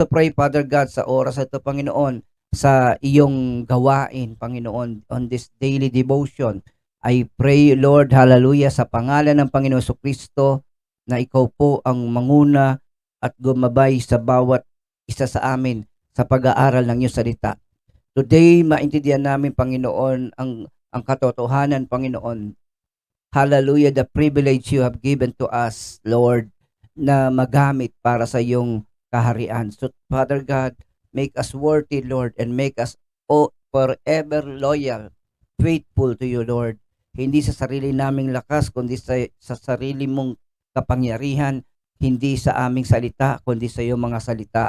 to pray, Father God, sa oras na ito, Panginoon, sa iyong gawain, Panginoon, on this daily devotion. I pray, Lord, hallelujah, sa pangalan ng Panginoon Kristo, na ikaw po ang manguna at gumabay sa bawat isa sa amin sa pag-aaral ng iyong salita. Today, maintindihan namin, Panginoon, ang katotohanan, Panginoon. Hallelujah, the privilege you have given to us, Lord, na magamit para sa iyong kaharian. So, Father God, make us worthy, Lord, and make us forever loyal, faithful to you, Lord. Hindi sa sarili naming lakas, kundi sa sarili mong kapangyarihan, hindi sa aming salita, kundi sa iyong mga salita.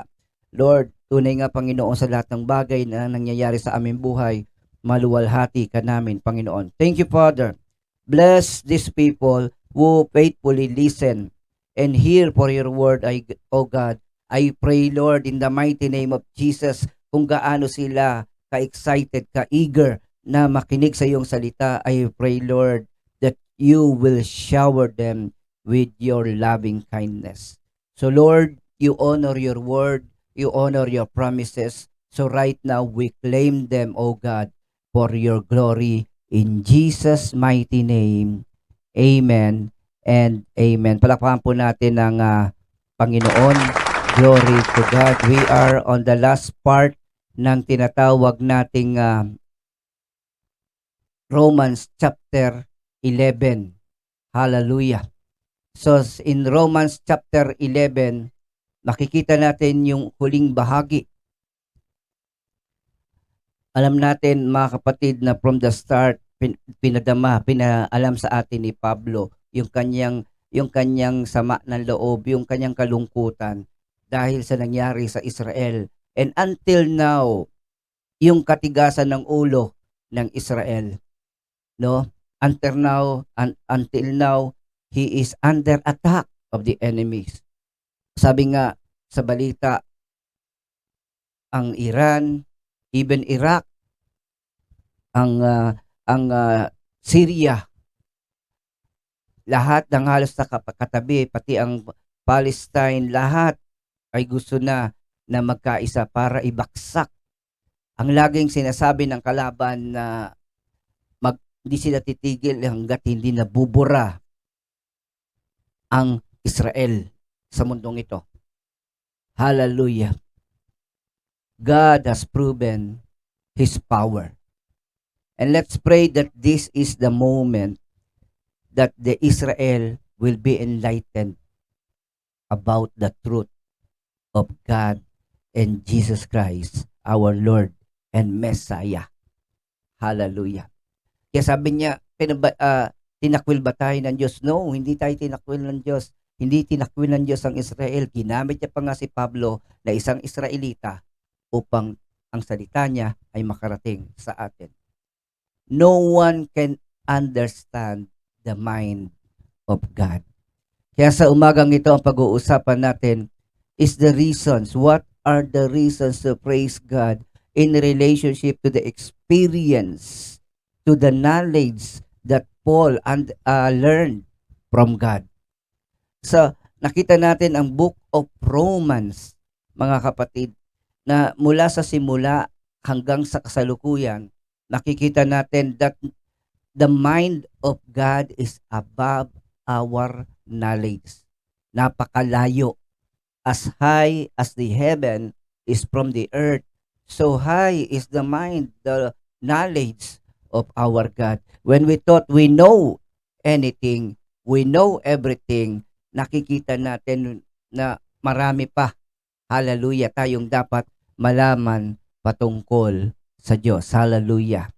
Lord, tunay nga, Panginoon, sa lahat ng bagay na nangyayari sa aming buhay, maluwalhati ka namin, Panginoon. Thank you, Father. Bless these people who faithfully listen and hear for your word, O God. I pray, Lord, in the mighty name of Jesus, kung gaano sila ka-excited, ka-eager na makinig sa iyong salita, I pray, Lord, that you will shower them with your loving kindness. So, Lord, you honor your word, you honor your promises. So right now, we claim them, O God, for your glory. In Jesus' mighty name, amen and amen. Palakpakan po natin ang Panginoon. Glory to God. We are on the last part ng tinatawag nating Romans chapter 11. Hallelujah. So in Romans chapter 11, makikita natin yung huling bahagi. Alam natin, mga kapatid, na from the start pinaalam sa atin ni Pablo yung kanyang sama ng loob, yung kanyang kalungkutan dahil sa nangyari sa Israel. And until now, yung katigasan ng ulo ng Israel, no? Until now, he is under attack of the enemies. Sabi nga sa balita, ang Iran, even Iraq, ang Syria, lahat ng halos na katabi, pati ang Palestine, lahat ay gusto na magkaisa para ibaksak. Ang laging sinasabi ng kalaban na hindi sila titigil hanggat hindi nabubura ang Israel sa mundong ito. Hallelujah. God has proven His power. And let's pray that this is the moment that the Israel will be enlightened about the truth of God and Jesus Christ, our Lord and Messiah. Hallelujah. Kaya sabi niya, tinakwil ba tayo ng Diyos? No, hindi tayo tinakwil ng Diyos. Hindi tinakwil ng Diyos ang Israel. Ginamit niya pa nga si Pablo na isang Israelita upang ang salita niya ay makarating sa atin. No one can understand the mind of God. Kaya sa umagang ito, ang pag-uusapan natin is the reasons. What are the reasons to praise God in relationship to the experience, to the knowledge that Paul learned from God? So, nakita natin ang book of Romans, mga kapatid, na mula sa simula hanggang sa kasalukuyan, nakikita natin that the mind of God is above our knowledge. Napakalayo. As high as the heaven is from the earth, so high is the mind, the knowledge of our God. When we thought we know anything, we know everything, nakikita natin na marami pa, hallelujah, tayong dapat malaman patungkol sa Diyos. Hallelujah.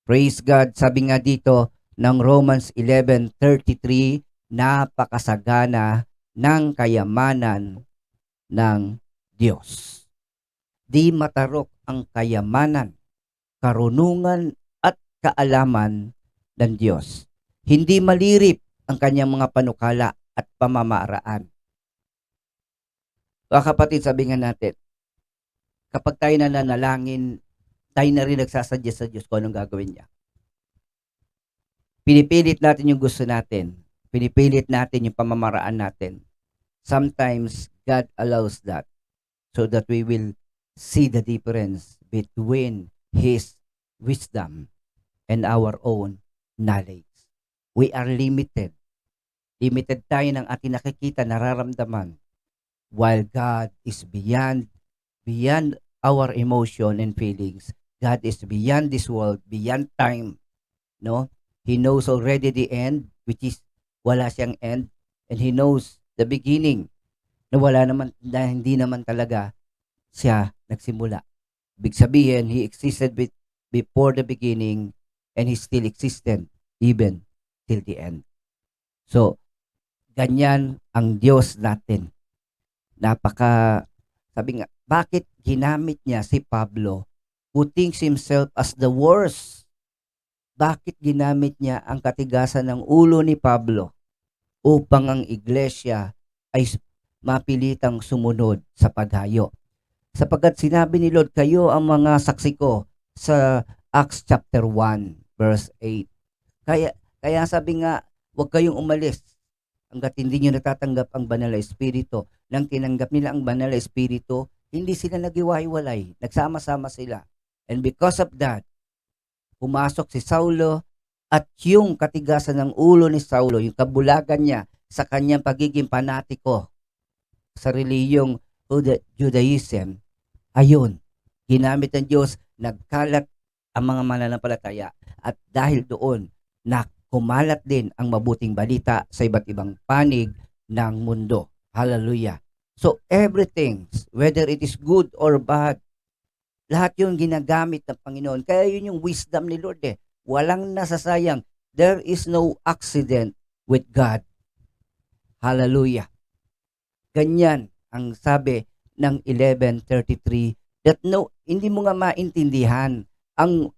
Praise God. Sabi nga dito ng Romans 11:33, napakasagana ng kayamanan ng Diyos. Di matarok ang kayamanan, karunungan at kaalaman ng Diyos. Hindi malirip ang kanyang mga panukala at pamamaraan. Mga kapatid, sabi nga natin, kapag tayo nananalangin, tayo na rin nagsasadya sa Diyos kung anong gagawin niya. Pinipilit natin yung gusto natin. Pinipilit natin yung pamamaraan natin. Sometimes, God allows that so that we will see the difference between His wisdom and our own knowledge. We are limited. Limited tayo ng ating nakikita, nararamdaman, while God is beyond our emotion and feelings. God is beyond this world, beyond time, no? He knows already the end, which is wala siyang end, and He knows the beginning, na hindi naman talaga siya nagsimula. Ibig sabihin, He existed before the beginning, and He still existed even till the end. So, ganyan ang Diyos natin. Sabi nga, bakit ginamit niya si Pablo who thinks himself as the worst? Bakit ginamit niya ang katigasan ng ulo ni Pablo upang ang iglesia ay mapilitang sumunod sa paghayo? Sapagkat sinabi ni Lord, kayo ang mga saksi ko sa Acts chapter 1 verse 8. Kaya sabi nga, huwag kayong umalis hanggat hindi nyo natatanggap ang banal na espiritu. Nang tinanggap nila ang banal na espiritu, hindi sila nagiwahiwalay, nagsama-sama sila. And because of that, pumasok si Saulo, at yung katigasan ng ulo ni Saulo, yung kabulagan niya sa kanyang pagiging panatiko sa reliyong Judaism, ayun, ginamit ng Diyos, nagkalat ang mga mananampalataya, at dahil doon, kumalat din ang mabuting balita sa iba't ibang panig ng mundo. Hallelujah. So everything, whether it is good or bad, lahat yun ginagamit ng Panginoon. Kaya yun yung wisdom ni Lord eh. Walang nasasayang. There is no accident with God. Hallelujah. Ganyan ang sabi ng 11:33, that hindi mo nga maintindihan ang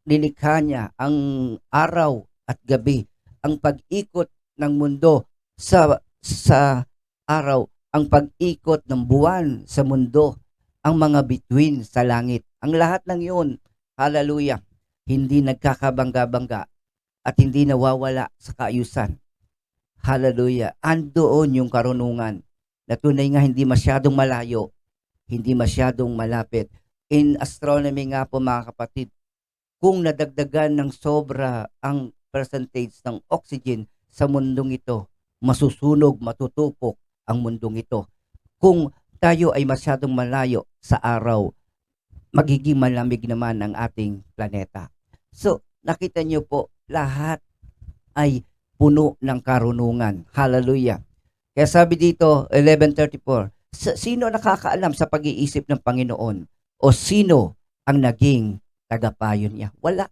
nilikha niya, ang araw at gabi, ang pag-ikot ng mundo sa araw, ang pag-ikot ng buwan sa mundo, ang mga bituin sa langit. Ang lahat ng yun, hallelujah, hindi nagkakabangga-bangga at hindi nawawala sa kaayusan. Hallelujah. Andoon yung karunungan na tunay nga hindi masyadong malayo, hindi masyadong malapit. In astronomy nga po mga kapatid, kung nadagdagan ng sobra ang percentage ng oxygen sa mundong ito, masusunog, matutupok ang mundong ito. Kung tayo ay masyadong malayo sa araw, magiging malamig naman ang ating planeta. So, nakita niyo po, lahat ay puno ng karunungan. Hallelujah. Kaya sabi dito, 11:34, sino nakakaalam sa pag-iisip ng Panginoon? O sino ang naging tagapayo niya? Wala.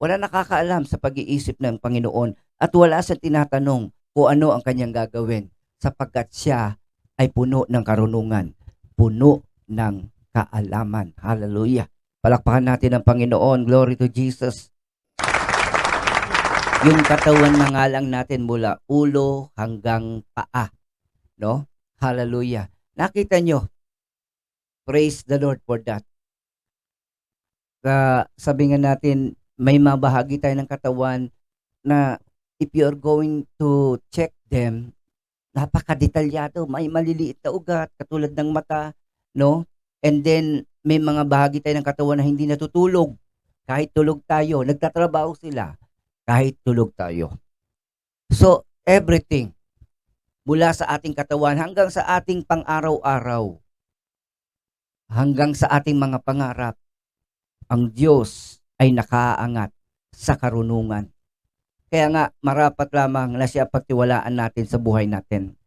Wala nakakaalam sa pag-iisip ng Panginoon, at wala sa tinatanong kung ano ang kanyang gagawin, sapagkat siya ay puno ng karunungan, puno ng kaalaman. Hallelujah. Palakpakan natin ang Panginoon. Glory to Jesus. Yung katawan na nga lang natin mula ulo hanggang paa. No? Hallelujah. Nakita nyo? Praise the Lord for that. Sabi nga natin, may mabahagi tayo ng katawan na if you are going to check them, napaka-detalyado, may maliliit na ugat katulad ng mata, no? And then may mga bahagi tayo ng katawan na hindi natutulog. Kahit tulog tayo, nagtatrabaho sila kahit tulog tayo. So, everything mula sa ating katawan hanggang sa ating pang-araw-araw, hanggang sa ating mga pangarap, ang Diyos ay nakaangat sa karunungan. Kaya nga, marapat lamang na siya pagtiwalaan natin sa buhay natin.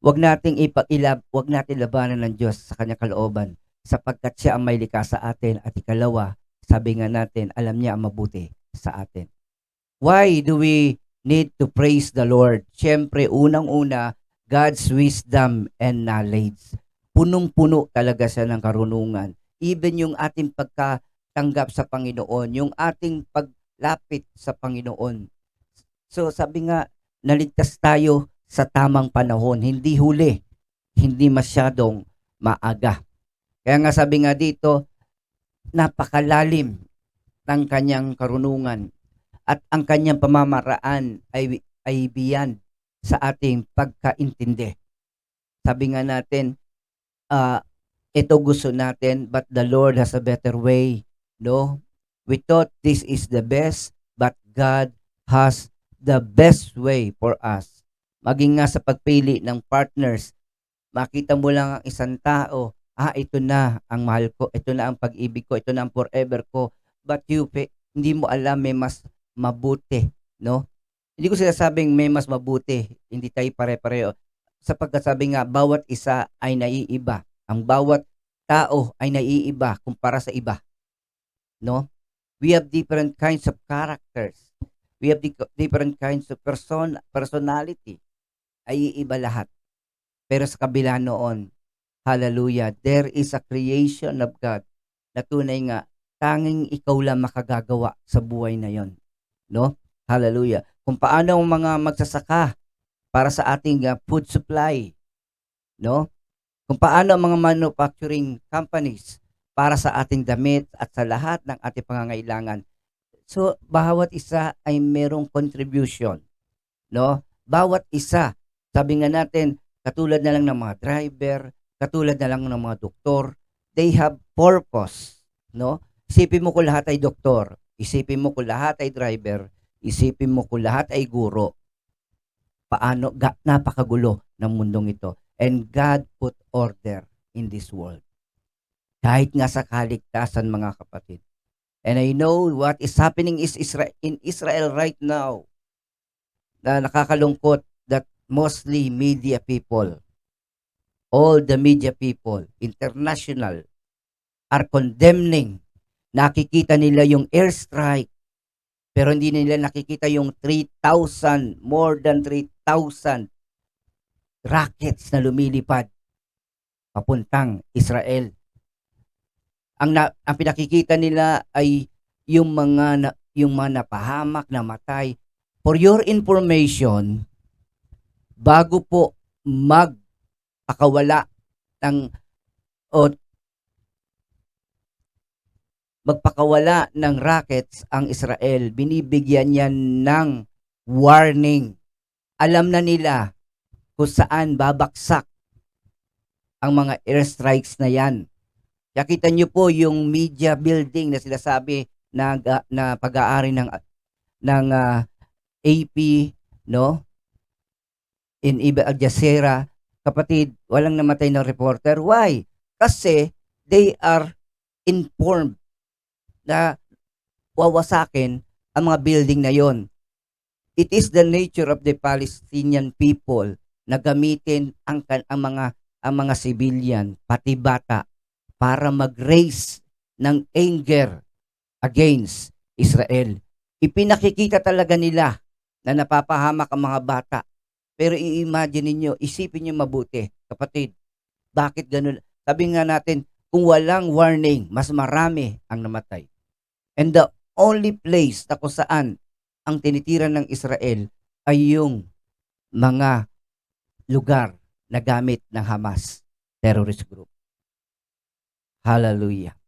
Huwag natin labanan ng Diyos sa kanyang kalooban, sapagkat siya ang may likha sa atin, at ikalawa, sabi nga natin, alam niya ang mabuti sa atin. Why do we need to praise the Lord? Siyempre, unang-una, God's wisdom and knowledge. Punong-puno talaga siya ng karunungan. Even yung ating pagkatanggap sa Panginoon, yung ating paglapit sa Panginoon. So sabi nga, naligtas tayo sa tamang panahon, hindi huli, hindi masyadong maaga. Kaya nga sabi nga dito, napakalalim ng kanyang karunungan, at ang kanyang pamamaraan ay beyond sa ating pagkaintindi. Sabi nga natin, ah, ito gusto natin, but the Lord has a better way, no? We thought this is the best, but God has the best way for us. Maging nga sa pagpili ng partners, makita mo lang ang isang tao, ito na ang mahal ko, ito na ang pag-ibig ko, ito na ang forever ko. But hindi mo alam may mas mabuti, no? Hindi ko sinasabing may mas mabuti, hindi tayo pare-pareho. Sapagkat sabi nga, bawat isa ay naiiba. Ang bawat tao ay naiiba kumpara sa iba, no? We have different kinds of characters. We have different kinds of personality. Ay iiba lahat. Pero sa kabila noon, hallelujah, there is a creation of God na tunay nga, tanging ikaw lang makagagawa sa buhay na yon, no? Hallelujah. Kung paano ang mga magsasaka para sa ating food supply, no? Kung paano ang mga manufacturing companies para sa ating damit at sa lahat ng ating pangangailangan. So, bawat isa ay merong contribution, no? Bawat isa, sabi nga natin, katulad na lang ng mga driver, katulad na lang ng mga doktor, they have purpose, no? Isipin mo kung lahat ay doktor, isipin mo kung lahat ay driver, isipin mo kung lahat ay guro. Paano, napakagulo ng mundong ito. And God put order in this world. Kahit nga sa kaligtasan, mga kapatid. And I know what is happening is in Israel right now, na nakakalungkot that mostly media people, all the media people, international, are condemning. Nakikita nila yung airstrike, pero hindi nila nakikita yung 3,000, more than 3,000 rockets na lumilipad papuntang Israel. Ang pinakikita nila ay yung mga napahamak, namatay. For your information, bago po magpakawala ng rockets ang Israel, binibigyan niya ng warning. Alam na nila kung saan babaksak ang mga airstrikes na yan. Nakita niyo po yung media building na sila sabi na pag-aari ng AP, no? In Al Jazeera, kapatid, walang namatay na reporter. Why? Kasi they are informed na wawasakin ang mga building na yon. It is the nature of the Palestinian people na gamitin ang mga civilian, pati bata, para mag-raise ng anger against Israel. Ipinakikita talaga nila na napapahamak ang mga bata. Pero i-imagine niyo, isipin niyo mabuti, kapatid, bakit ganun? Sabi nga natin, kung walang warning, mas marami ang namatay. And the only place na kung saan ang tinitira ng Israel ay yung mga lugar na gamit ng Hamas terrorist group. Hallelujah.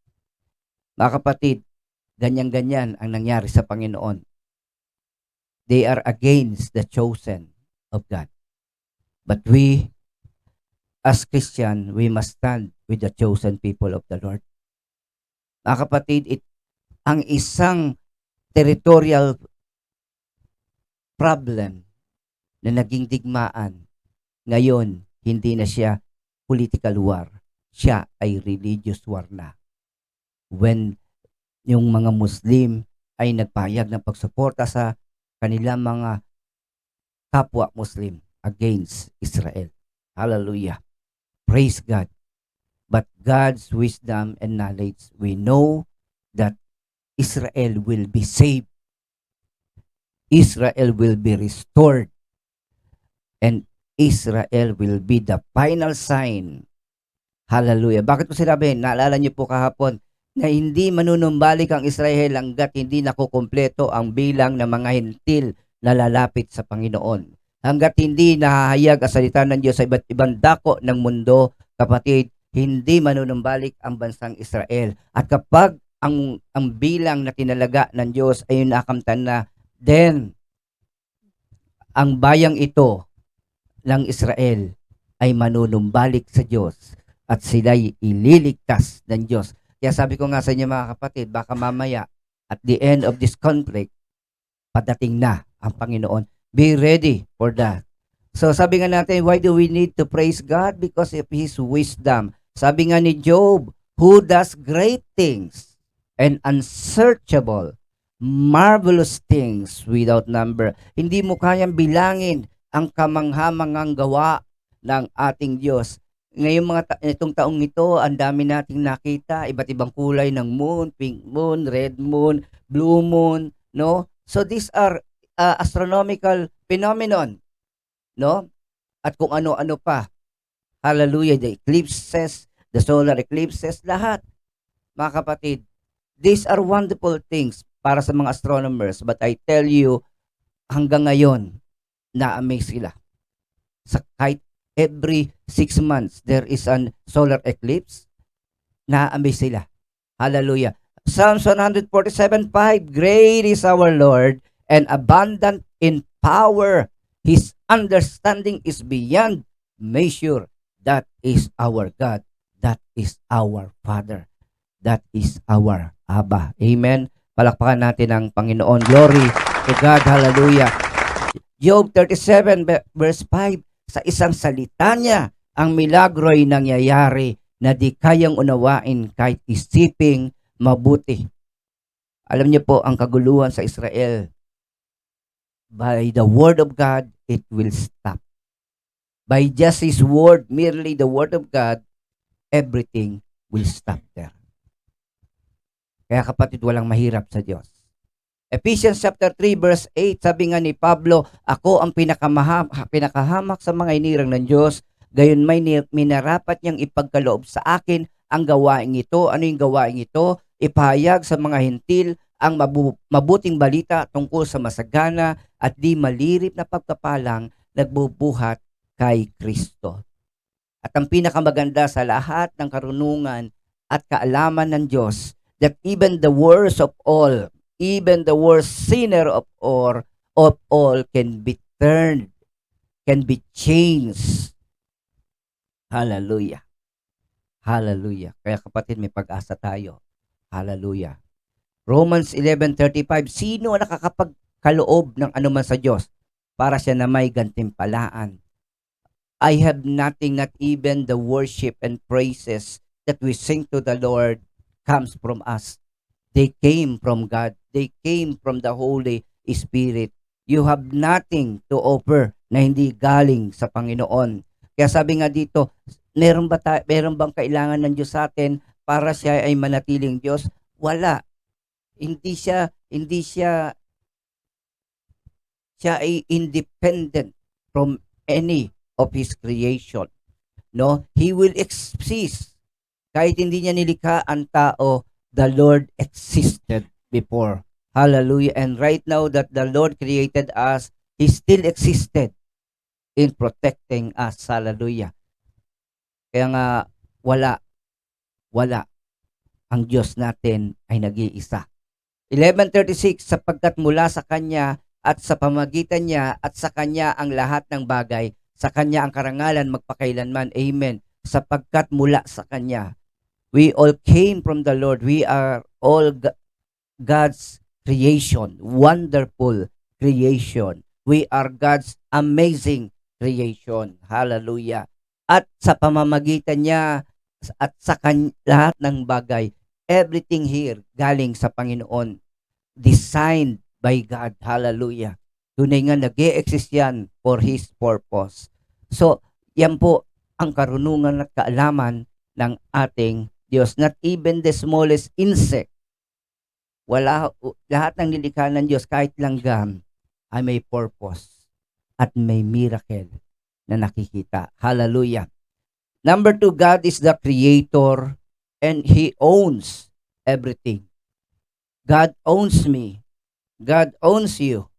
Mga kapatid, ganyan-ganyan ang nangyari sa Panginoon. They are against the chosen of God. But we, as Christian, we must stand with the chosen people of the Lord. Mga kapatid, ang isang territorial problem na naging digmaan, ngayon, hindi na siya political war. Siya ay religious war na. When yung mga Muslim ay nagpahayag ng pagsuporta sa kanilang mga kapwa Muslim against Israel. Hallelujah. Praise God. But God's wisdom and knowledge, we know that Israel will be saved. Israel will be restored. And Israel will be the final sign. Hallelujah. Bakit po sinabi? Naalala niyo po kahapon na hindi manunumbalik ang Israel hanggat hindi nakukumpleto ang bilang ng mga hintil na lalapit sa Panginoon. Hanggat hindi nahahayag ang salita ng Diyos sa iba't ibang dako ng mundo, kapatid, hindi manunumbalik ang bansang Israel. At kapag ang bilang na tinalaga ng Diyos ay nakamtan na, then ang bayang ito ng Israel ay manunumbalik sa Diyos. at sila'y ililigtas ng Diyos. Kaya sabi ko nga sa inyo mga kapatid, baka mamaya at the end of this conflict, padating na ang Panginoon. Be ready for that. So sabi nga natin, why do we need to praise God? Because of His wisdom. Sabi nga ni Job, who does great things and unsearchable, marvelous things without number. Hindi mo kayang bilangin ang kamanghamangang gawa ng ating Diyos. Ngayong itong taong ito, ang dami nating nakita, iba't ibang kulay ng moon, pink moon, red moon, blue moon, no? So these are astronomical phenomenon, no? At kung ano-ano pa. Hallelujah, the eclipses, the solar eclipses, lahat. Mga kapatid, these are wonderful things para sa mga astronomers, but I tell you, hanggang ngayon, na-amaze sila. Sa kahit every 6 months, there is an solar eclipse, na-amaze sila. Hallelujah. Psalms 147:5, great is our Lord and abundant in power. His understanding is beyond measure. That is our God. That is our Father. That is our Abba. Amen. Palakpakan natin ang Panginoon. Glory to God. Hallelujah. Job 37 verse 5, sa isang salita niya, ang milagro ay nangyayari na di kayang unawain kahit isiping mabuti. Alam niyo po, ang kaguluhan sa Israel, by the word of God, it will stop. By just His word, merely the word of God, everything will stop there. Kaya kapatid, walang mahirap sa Diyos. Ephesians chapter 3 verse 8, sabi nga ni Pablo, ako ang pinakahamak sa mga inirang ng Diyos, gayon may minarapat niyang ipagkaloob sa akin ang gawaing ito. Ano yung gawaing ito? Ipahayag sa mga hentil ang mabuting balita tungkol sa masagana at di malirip na pagkapalang nagbubuhat kay Kristo. At ang pinakamaganda sa lahat ng karunungan at kaalaman ng Diyos, that even the worst of all, even the worst sinner of all can be turned, can be changed. Hallelujah. Hallelujah. Kaya kapatid, may pag-asa tayo. Hallelujah. Romans 11:35, sino ang nakakapagkaloob ng anuman sa Diyos para siya na may gantimpalaan? I have nothing, not even the worship and praises that we sing to the Lord comes from us. They came from God. They came from the Holy Spirit. You have nothing to offer na hindi galing sa Panginoon. Kaya sabi nga dito, meron bang kailangan ng Diyos sa atin para siya ay manatiling Diyos? Wala. Hindi siya ay independent from any of His creation. No? He will exist. Kahit hindi niya nilikha ang tao, the Lord existed before. Hallelujah. And right now that the Lord created us, He still existed in protecting us. Hallelujah. Kaya nga, wala. Ang Diyos natin ay nag-iisa. 11:36, sapagkat mula sa Kanya at sa pamagitan niya at sa Kanya ang lahat ng bagay, sa Kanya ang karangalan magpakailanman. Amen. Sapagkat mula sa Kanya, we all came from the Lord. We are all God's creation. Wonderful creation. We are God's amazing creation. Hallelujah. At sa pamamagitan niya at sa lahat ng bagay, everything here galing sa Panginoon. Designed by God. Hallelujah. Tunay nga nag-e-exist yan for His purpose. So, yan po ang karunungan at kaalaman ng ating Diyos. Not even the smallest insect. Lahat ng nilikha ng Diyos, kahit langgam, ay may purpose at may miracle na nakikita. Hallelujah. Number 2, God is the creator and He owns everything. God owns me. God owns you.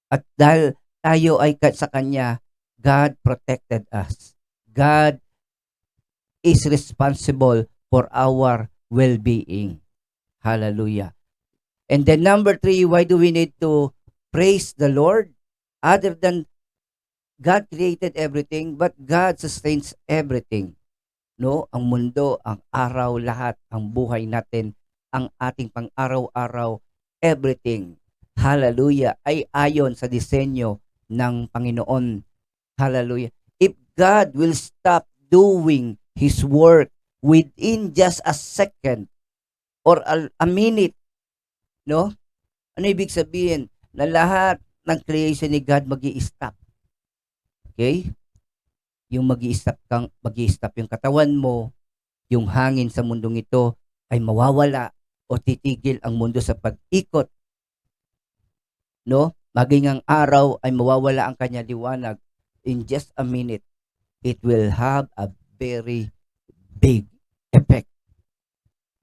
At dahil tayo ay sa Kanya, God protected us. God is responsible for our well-being. Hallelujah. And then number 3, why do we need to praise the Lord? Other than God created everything, but God sustains everything. no? Ang mundo, ang araw, lahat, ang buhay natin, ang ating pang-araw-araw, everything, hallelujah, ay ayon sa disenyo ng Panginoon. Hallelujah. If God will stop doing His work within just a second or a minute, no? Ano ibig sabihin? Na lahat ng creation ni God magi-stop. Okay? Yung magi-stop yung katawan mo, yung hangin sa mundong ito ay mawawala o titigil ang mundo sa pag-ikot, no? Maging ang araw ay mawawala ang kanya liwanag. In just a minute, it will have a very big effect.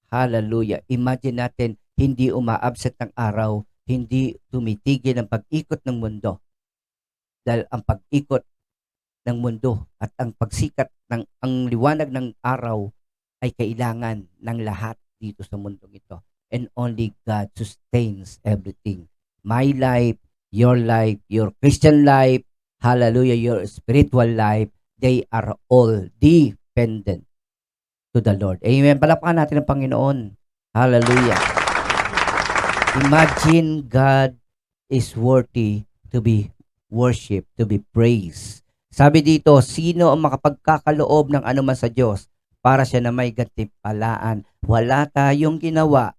Hallelujah. Imagine natin, hindi umaabsent ng araw, hindi tumitigil ang pag-ikot ng mundo. Dahil ang pag-ikot ng mundo at ang pagsikat ng ang liwanag ng araw ay kailangan ng lahat dito sa mundong ito. And only God sustains everything. My life, your Christian life, hallelujah, your spiritual life, they are all dependent to the Lord. Amen. Palakpakan natin ang Panginoon. Hallelujah. Imagine God is worthy to be worshipped, to be praised. Sabi dito, sino ang makapagkakaloob ng anuman sa Diyos para siya na may gantimpalaan? Wala tayong ginawa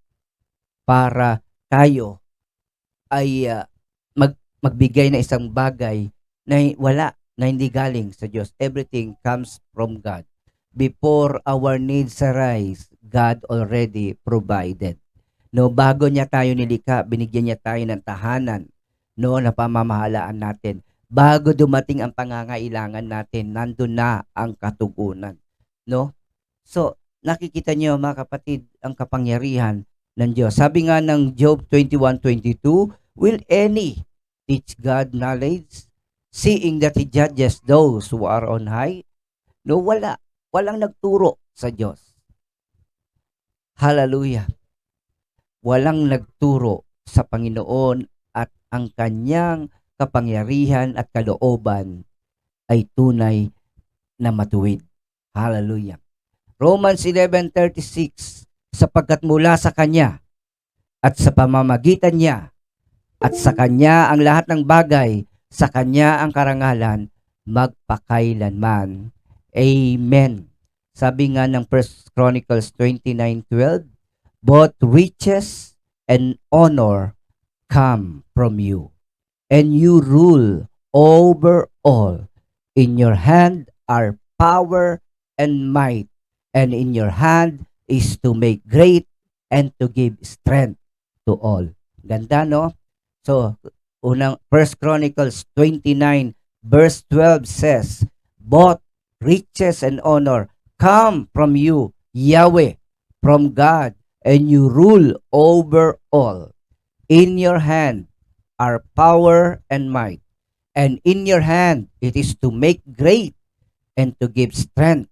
para tayo ay magbigay na isang bagay na hindi galing sa Diyos. Everything comes from God. Before our needs arise, God already provided. No, bago niya tayo nilikha, binigyan niya tayo ng tahanan, no, na pamamahalaan natin. Bago dumating ang pangangailangan natin, nandun na ang katugunan, no? So, nakikita niyo mga kapatid ang kapangyarihan ng Diyos. Sabi nga ng Job 21:22, will any teach God knowledge, seeing that He judges those who are on high? No, walang nagturo sa Diyos. Hallelujah. Walang nagturo sa Panginoon at ang kanyang kapangyarihan at kalooban ay tunay na matuwid. Hallelujah. Romans 11:36, sapagkat mula sa Kanya at sa pamamagitan niya at sa Kanya ang lahat ng bagay, sa Kanya ang karangalan, magpakailanman. Amen. Sabi nga ng 1 Chronicles 29:12, both riches and honor come from you, and you rule over all. In your hand are power and might, and in your hand is to make great and to give strength to all. Ganda, no? So, 1 Chronicles 29 verse 12 says, both riches and honor come from you, Yahweh, from God, and you rule over all. In your hand are power and might, and in your hand it is to make great and to give strength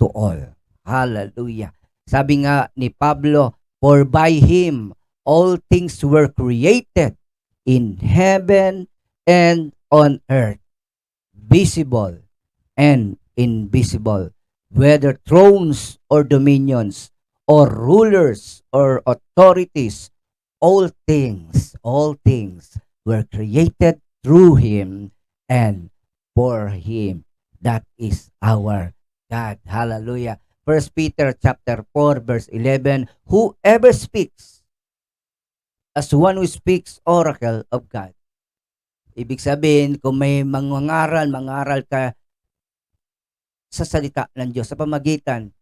to all. Hallelujah. Sabi nga ni Pablo, for by Him all things were created in heaven and on earth, visible and invisible, whether thrones or dominions, or rulers or authorities, all things were created through Him and for Him. That is our God. Hallelujah. 1 Peter chapter 4 verse 11, whoever speaks as one who speaks oracle of God. Ibig sabihin, kung may mangaral ka sa salita ng Diyos, sa pamagitan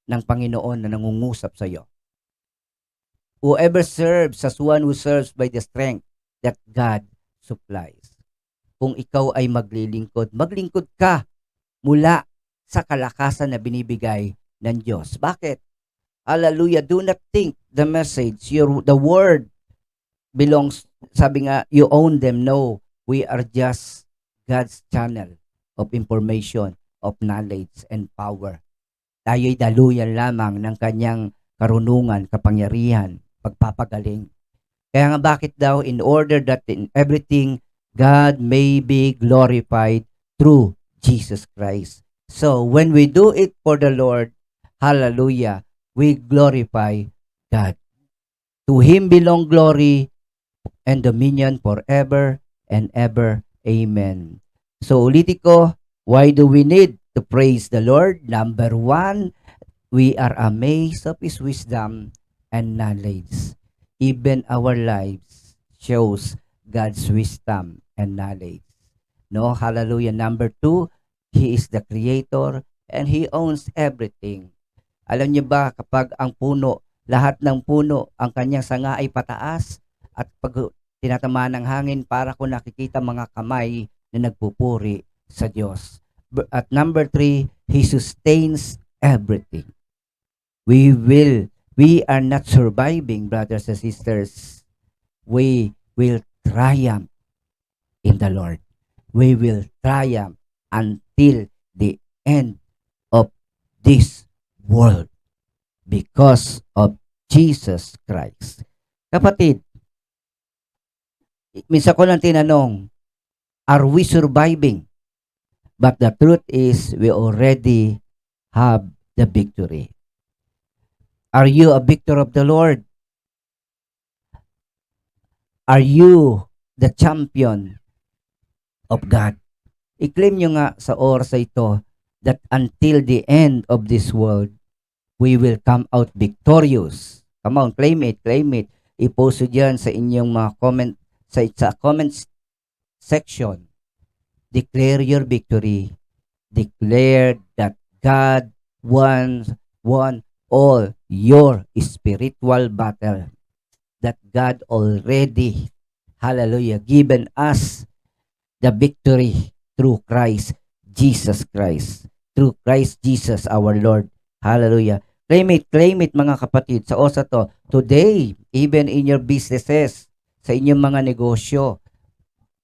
ng Panginoon na nangungusap sa iyo. Whoever serves as one who serves by the strength that God supplies. Kung ikaw ay maglingkod ka mula sa kalakasan na binibigay ng Diyos. Bakit? Hallelujah. Do not think the message, the word belongs, sabi nga, you own them. No, we are just God's channel of information, of knowledge and power. Tayo'y daluyan lamang ng kanyang karunungan, kapangyarihan, pagpapagaling. Kaya nga bakit daw, in order that in everything God may be glorified through Jesus Christ. So, when we do it for the Lord, hallelujah, we glorify God. To Him belong glory and dominion forever and ever. Amen. So, ulitin ko, why do we need to praise the Lord? Number one, we are amazed of His wisdom and knowledge. Even our lives shows God's wisdom and knowledge. No, hallelujah. Number two, He is the creator and He owns everything. Alam niyo ba, kapag ang puno, lahat ng puno, ang kanyang sanga ay pataas at pag tinatamaan ng hangin, para ko nakikita mga kamay na nagpupuri sa Diyos. At number three, He sustains everything. We are not surviving, brothers and sisters. We will triumph in the Lord. We will triumph until the end of this world because of Jesus Christ. Kapatid, minsan ko lang tinanong, are we surviving? But the truth is, we already have the victory. Are you a victor of the Lord? Are you the champion of God? I-claim nyo nga sa oras ito that until the end of this world, we will come out victorious. Come on, claim it, claim it. I-post dyan sa inyong mga comment, sa comment section. Declare your victory. Declare that God won all your spiritual battle. That God already, hallelujah, given us the victory through Christ Jesus Christ. Through Christ Jesus our Lord. Hallelujah. Claim it mga kapatid. Sa osa to, today, even in your businesses, sa inyong mga negosyo,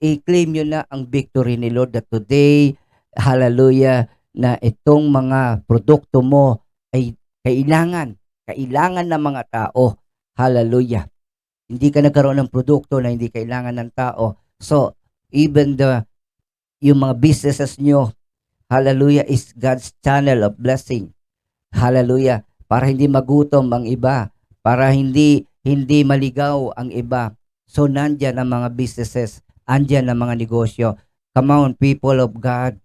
i-claim nyo na ang victory ni Lord that today, hallelujah, na itong mga produkto mo ay kailangan ng mga tao. Hallelujah. Hindi ka nagkaroon ng produkto na hindi kailangan ng tao. So, even yung mga businesses nyo, hallelujah, is God's channel of blessing. Hallelujah. Para hindi magutom ang iba. Para hindi maligaw ang iba. So, nandyan ang mga businesses. Andyan ang mga negosyo. Come on, people of God.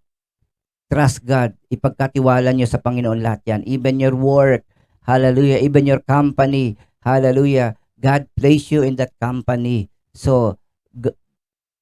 Trust God. Ipagkatiwala nyo sa Panginoon lahat yan. Even your work. Hallelujah. Even your company. Hallelujah. God placed you in that company. So,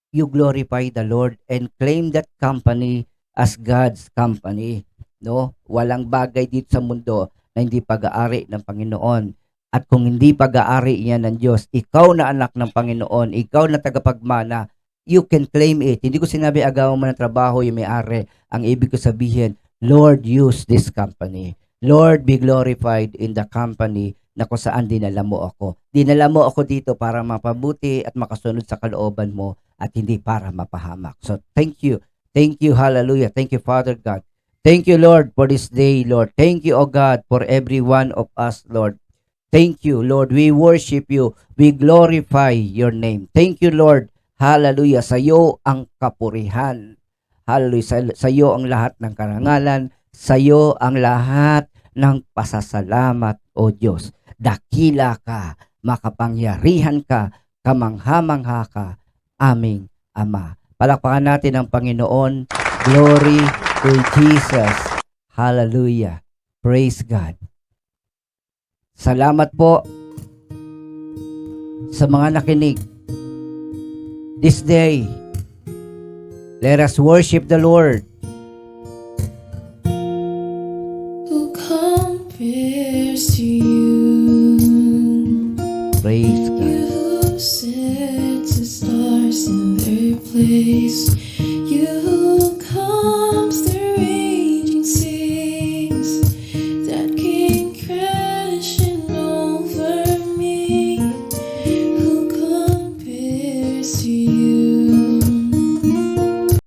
you glorify the Lord and claim that company as God's company. No? Walang bagay dito sa mundo na hindi pag-aari ng Panginoon. At kung hindi pag-aari yan ng Diyos, ikaw na anak ng Panginoon, ikaw na tagapagmana, you can claim it. Hindi ko sinabi agawan mo ng trabaho yung may-ari. Ang ibig ko sabihin, Lord, use this company. Lord, be glorified in the company na kung saan dinala mo ako. Dinala mo ako dito para mapabuti at makasunod sa kalooban mo at hindi para mapahamak. So, thank you. Thank you, hallelujah. Thank you, Father God. Thank you, Lord, for this day, Lord. Thank you, O God, for every one of us, Lord. Thank you, Lord. We worship you. We glorify your name. Thank you, Lord. Hallelujah. Sa iyo ang kapurihan. Hallelujah. Sa iyo ang lahat ng karangalan. Sa iyo ang lahat ng pasasalamat, O Diyos. Dakila ka, makapangyarihan ka, kamangha-mangha ka, aming Ama. Palakpakan natin ang Panginoon. Glory to Jesus. Hallelujah. Praise God. Salamat po sa mga nakinig. This day, let us worship the Lord. Who compares to you? Praise God. You who sets the stars in their place.